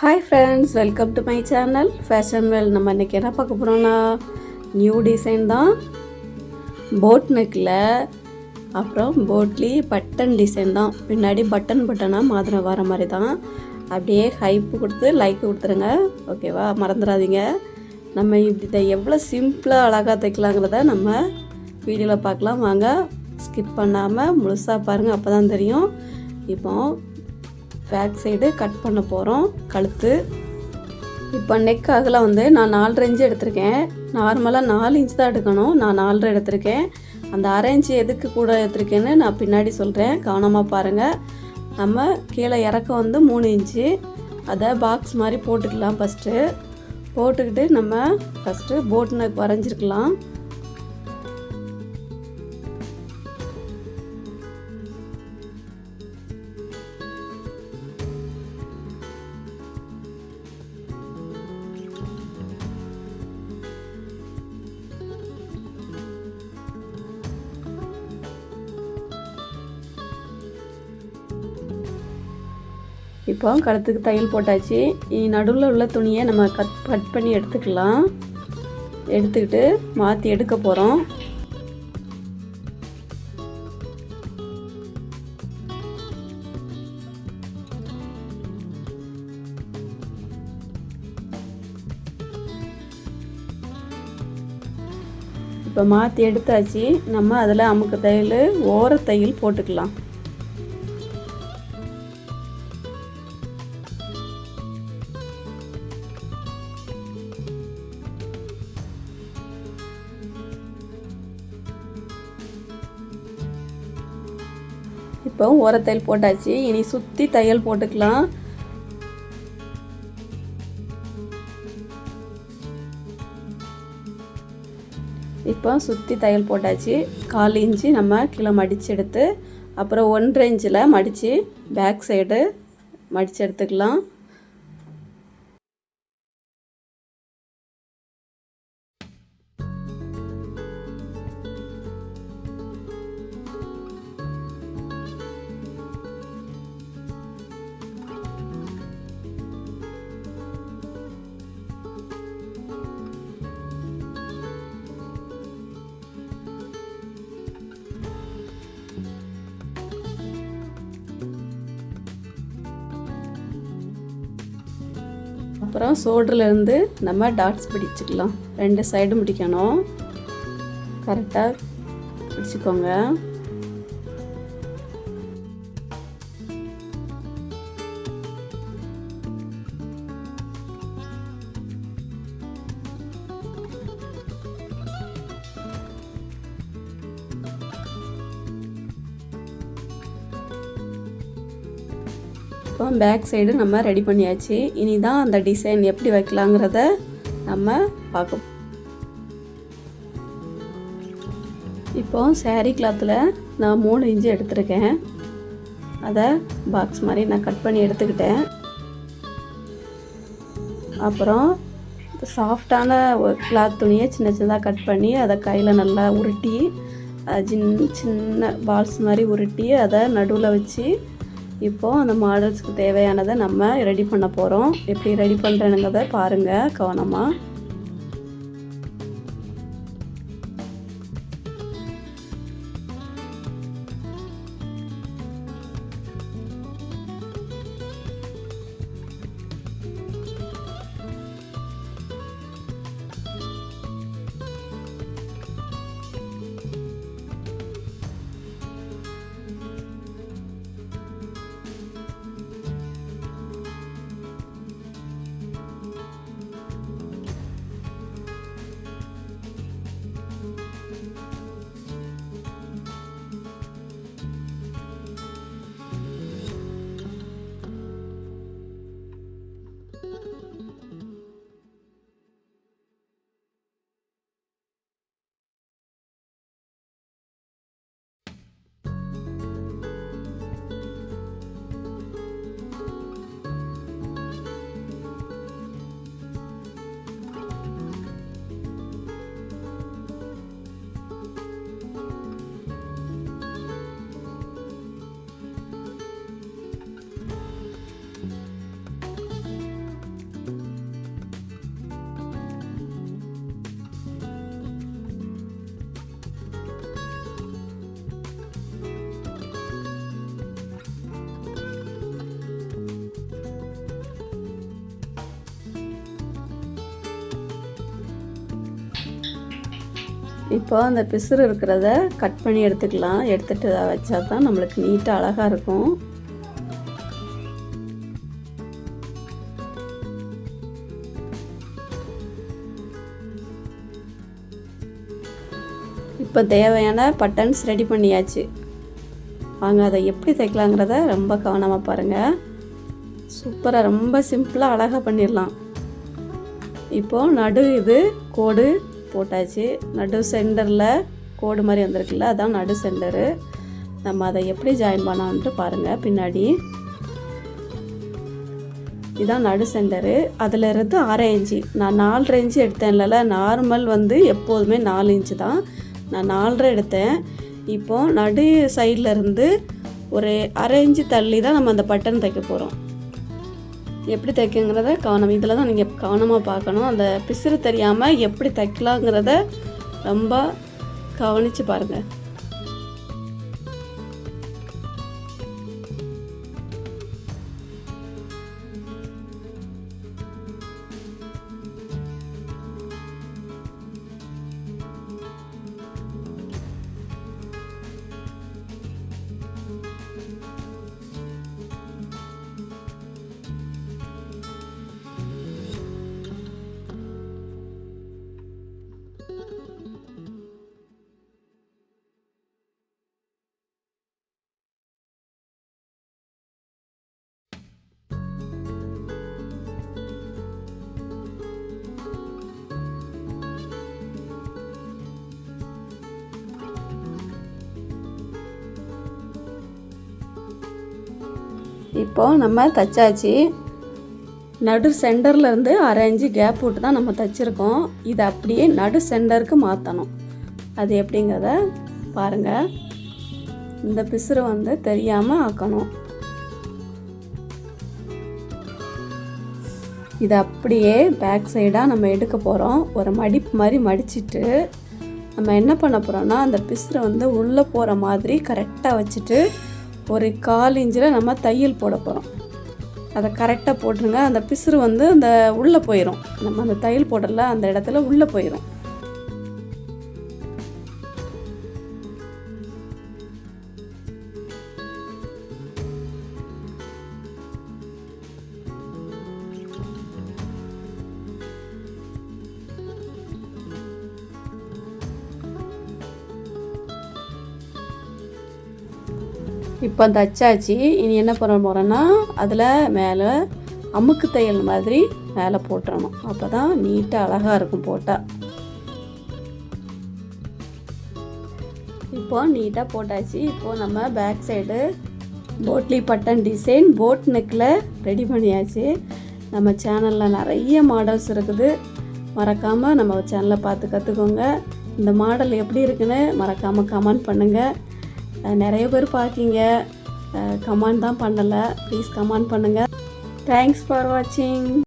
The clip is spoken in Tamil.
Hi friends, welcome to my channel fashion well. நம்ம இன்றைக்கி என்ன பார்க்க போகிறோன்னா நியூ டிசைன் தான். போட் நெக்கில் அப்புறம் போட்லி பட்டன் டிசைன் தான். பின்னாடி பட்டனாக மாதிரி வர மாதிரி தான். அப்படியே ஹைப்பு கொடுத்து லைக் கொடுத்துருங்க, ஓகேவா? மறந்துடாதீங்க. நம்ம இதை எவ்வளோ சிம்பிளாக அழகாக தைக்கலாங்கிறத நம்ம வீடியோவில் பார்க்கலாம். வாங்க, ஸ்கிப் பண்ணாமல் முழுசாக பாருங்கள், அப்போ தான் தெரியும். இப்போ பேக் சைடு கட் பண்ண போகிறோம். கழுத்து இப்போ நெக் அகலம் நான் 4.5 இன்ச்சு எடுத்திருக்கேன். நார்மலாக 4 இன்ச் தான் எடுக்கணும். நான் 4.5 எடுத்திருக்கேன். அந்த அரை இன்ச்சு எதுக்கு கூட எடுத்திருக்கேன்னு நான் பின்னாடி சொல்கிறேன், கவனமாக பாருங்கள். நம்ம கீழே இறக்கம் 3 இன்ச்சு. அதை பாக்ஸ் மாதிரி போட்டுக்கலாம். போட்டுக்கிட்டு நம்ம ஃபஸ்ட்டு போட் நெக் வரைஞ்சிருக்கலாம். இப்போ கழுத்துக்கு தையல் போட்டாச்சு. நடுவில் உள்ள துணியை நம்ம கட் பண்ணி எடுத்துக்கலாம். எடுத்துக்கிட்டு மாற்றி எடுக்க போகிறோம். இப்போ மாற்றி எடுத்தாச்சு. நம்ம அதில் அமுக்கு தையல், ஓர தையல் போட்டுக்கலாம். இப்போ ஓரத்தையல் போட்டாச்சு. இனி சுற்றி தையல் போட்டுக்கலாம். இப்போ சுற்றி தையல் போட்டாச்சு. 1/4 இன்ச்சு நம்ம கீழே மடித்து எடுத்து, அப்புறம் 1.5 இன்ச்சில் மடித்து பேக் சைடு மடித்து எடுத்துக்கலாம். அப்புறம் ஷோல்டர்லேருந்து நம்ம டாட்ஸ் பிடிச்சிக்கலாம். 2 சைடும் பிடிக்கணும். கரெக்டாக பிடிச்சிக்கோங்க. இப்போ பேக் சைடு நம்ம ரெடி பண்ணியாச்சு. இனி தான் அந்த டிசைன் எப்படி வைக்கலாங்கிறத நம்ம பார்க்க. இப்போ சாரீ கிளாத்தில் நான் 3 இன்ச்சு எடுத்திருக்கேன். அதை பாக்ஸ் மாதிரி நான் கட் பண்ணி எடுத்துக்கிட்டேன். அப்புறம் சாஃப்டான ஒரு கிளாத் துணியை சின்ன சின்னதாக கட் பண்ணி அதை கையில் நல்லா உருட்டி, சின்ன பால்ஸ் மாதிரி உருட்டி அதை நடுவில் வச்சு இப்போது அந்த மாடல்ஸுக்கு தேவையானதை நம்ம ரெடி பண்ண போகிறோம். எப்படி ரெடி பண்ணுறேனுங்கிறத பாருங்கள் கவனமாக. இப்போ அந்த பிசுறு இருக்கிறத கட் பண்ணி எடுத்துக்கலாம். எடுத்துகிட்டு வச்சா தான் நம்மளுக்கு நீட்டாக அழகாக இருக்கும். இப்போ தேவையான பட்டன்ஸ் ரெடி பண்ணியாச்சு. வாங்க அதை எப்படி தைக்கலாங்கிறத ரொம்ப கவனமாக பாருங்கள். சூப்பராக ரொம்ப சிம்பிளாக அழகாக பண்ணிடலாம். இப்போது நடு இது கோடு போட்டாச்சு. நடு சென்டரில் கோடு மாதிரி வந்திருக்குல்ல, அதான் நடு சென்டரு. நம்ம அதை எப்படி ஜாயின் பண்ணோன்ட்டு பாருங்கள். பின்னாடி இதுதான் நடு சென்டரு. அதில் இருந்து 1/2 இன்ச்சு, நான் 4.5 இன்ச்சு எடுத்தேன் இல்லைல்ல. நார்மல் வந்து எப்போதுமே 4 இன்ச்சு தான், நான் 4.5 எடுத்தேன். இப்போது நடு சைடில் இருந்து ஒரு 1/2 இன்ச்சு தள்ளி தான் நம்ம அந்த பட்டன் தைக்க போகிறோம். எப்படி தைக்கங்கிறத இதில் தான் நீங்கள் கவனமாக பார்க்கணும். அந்த பிசுறு தெரியாமல் எப்படி தைக்கலாங்கிறத ரொம்ப கவனித்து பாருங்கள். இப்போது நம்ம தைச்சாச்சு. நடு சென்டர்லேருந்து 1/2 இன்ச்சு கேப் விட்டு தான் நம்ம தைச்சிருக்கோம். இதை அப்படியே நடு சென்டருக்கு மாற்றணும். அது எப்படிங்கிறத பாருங்கள். இந்த பிசுறு வந்து தெரியாமல் ஆக்கணும். இதை அப்படியே பேக் சைடாக நம்ம எடுக்க போகிறோம். ஒரு மடிப்பு மாதிரி மடிச்சிட்டு நம்ம என்ன பண்ண போகிறோம்னா, அந்த பிசுறை வந்து உள்ளே போகிற மாதிரி கரெக்டாக வச்சுட்டு ஒரு 1/4 இன்ச்சில் நம்ம தையல் போட போகிறோம். அதை கரெக்டாக போட்டுருங்க. அந்த பிசுறு வந்து அந்த உள்ளே போயிடும். நம்ம அந்த தையல் போடல அந்த இடத்துல உள்ளே போயிடும். இப்போ தச்சாச்சு. இனி என்ன பண்ண போகிறோன்னா, அதில் மேலே அமுக்கு தையல் மாதிரி மேலே போட்டுறணும். அப்போ தான் நீட்டாக அழகாக இருக்கும் போட்டால். இப்போது நீட்டாக போட்டாச்சு. இப்போது நம்ம back side potli button design போட் நெக்கில் ரெடி பண்ணியாச்சு. நம்ம சேனலில் நிறைய மாடல்ஸ் இருக்குது. மறக்காமல் நம்ம சேனலை பார்த்து கற்றுக்கோங்க. இந்த மாடல் எப்படி இருக்குன்னு மறக்காமல் கமெண்ட் பண்ணுங்கள். நிறைய பேர் பார்க்கிங்க, கமெண்ட் தான் பண்ணலை. ப்ளீஸ் கமெண்ட் பண்ணுங்கள். தேங்க்ஸ் ஃபார் வாட்சிங்.